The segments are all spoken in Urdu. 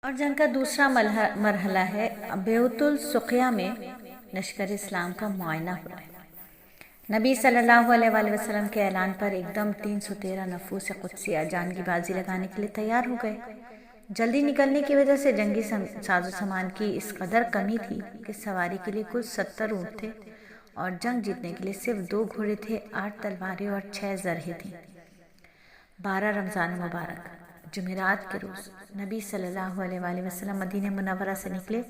اور جنگ کا دوسرا مرحلہ ہے بیعت السقیہ میں لشکر اسلام کا معائنہ ہوا ہے۔ نبی صلی اللہ علیہ وآلہ وسلم کے اعلان پر ایک دم 313 نفوس قدسیہ جان کی بازی لگانے کے لیے تیار ہو گئے۔ جلدی نکلنے کی وجہ سے جنگی ساز و سامان کی اس قدر کمی تھی کہ سواری کے لیے کل 70 اونٹ تھے اور جنگ جیتنے کے لیے صرف 2 گھوڑے تھے، 8 تلواریں اور 6 زرہیں تھیں۔ 12 رمضان مبارک جمعرات کے روز نبی صلی اللہ علیہ وآلہ وسلم مدینہ منورہ سے نکلے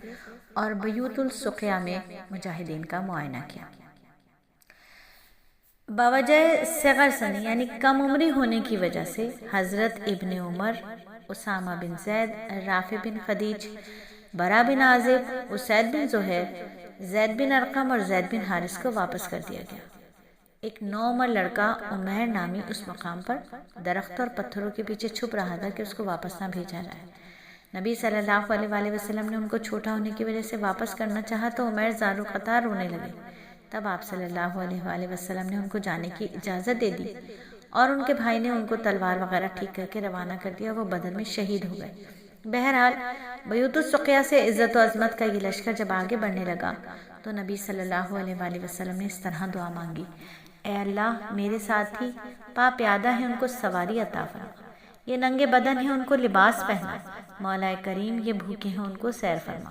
اور بیعت السقیہ میں مجاہدین کا معائنہ کیا۔ بوجہ صغر سنی یعنی کم عمری ہونے کی وجہ سے حضرت ابن عمر، اسامہ بن زید، رافع بن خدیج، برا بن عازب، اسید بن زہیر، زید بن ارقم اور زید بن حارث کو واپس کر دیا گیا۔ ایک نوعمر لڑکا عمیر نامی اس مقام پر درخت اور پتھروں کے پیچھے چھپ رہا تھا کہ اس کو واپس نہ بھیجا جائے۔ نبی صلی اللہ علیہ وآلہ وسلم نے ان کو چھوٹا ہونے کی وجہ سے واپس کرنا چاہا تو عمیر زار و قطار رونے لگے۔ تب آپ صلی اللہ علیہ وآلہ وسلم نے ان کو جانے کی اجازت دے دی اور ان کے بھائی نے ان کو تلوار وغیرہ ٹھیک کر کے روانہ کر دیا۔ وہ بدر میں شہید ہو گئے۔ بہرحال بیعت السقیہ سے عزت و عظمت کا یہ لشکر جب آگے بڑھنے لگا تو نبی صلی اللہ علیہ وآلہ وسلم نے اس طرح دعا مانگی: اے اللہ، میرے ساتھی پا پیادہ ہیں، ان کو سواری عطا فرما۔ یہ ننگے بدن ہیں، ان کو لباس پہنا۔ مولا کریم، یہ بھوکے ہیں، ان کو سیر فرما۔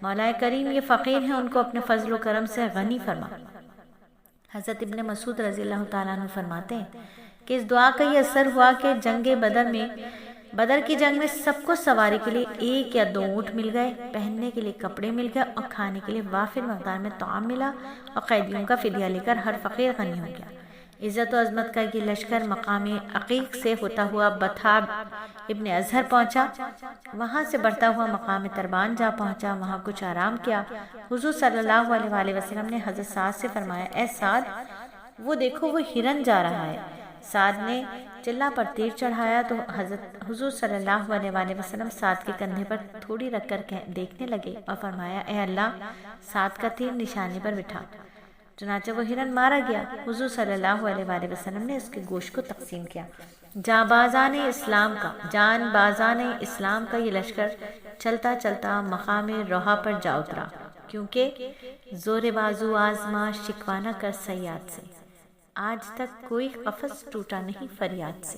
مولا کریم، یہ فقیر ہیں، ان کو اپنے فضل و کرم سے غنی فرما۔ حضرت ابن مسعود رضی اللہ تعالیٰ عنہ فرماتے ہیں کہ اس دعا کا یہ اثر ہوا کہ بدر کی جنگ میں سب کو سواری کے لیے 1 یا 2 اونٹ مل گئے، پہننے کے لیے کپڑے مل گئے اور کھانے کے لیے وافر مقدار میں طعام ملا اور قیدیوں کا فدیہ لے کر ہر فقیر غنی ہو گیا۔ عزت و عظمت کا یہ لشکر مقام عقیق سے ہوتا ہوا بطحا ابن ازہر پہنچا، وہاں سے بڑھتا ہوا مقام تربان جا پہنچا، وہاں کچھ آرام کیا۔ حضور صلی اللہ علیہ وآلہ وسلم نے حضرت سعد سے فرمایا: اے سعد، وہ دیکھو، وہ ہرن جا رہا ہے۔ سعد نے چلا پر تیر چڑھایا تو حضور صلی اللہ علیہ وآلہ وسلم سعد کے کندھے پر تھوڑی رکھ کر دیکھنے لگے اور فرمایا: اے اللہ، سعد کا تیر نشانے پر بٹھا۔ چنانچہ وہ ہرن مارا گیا۔ حضور صلی اللہ علیہ وآلہ وسلم نے اس کے گوشت کو تقسیم کیا۔ جان بازان اسلام کا یہ لشکر چلتا چلتا مقام روحا پر جا اترا، کیونکہ زور بازو آزما شکوہ نہ کر صیاد سے، آج تک کوئی قفس ٹوٹا نہیں فریاد سے۔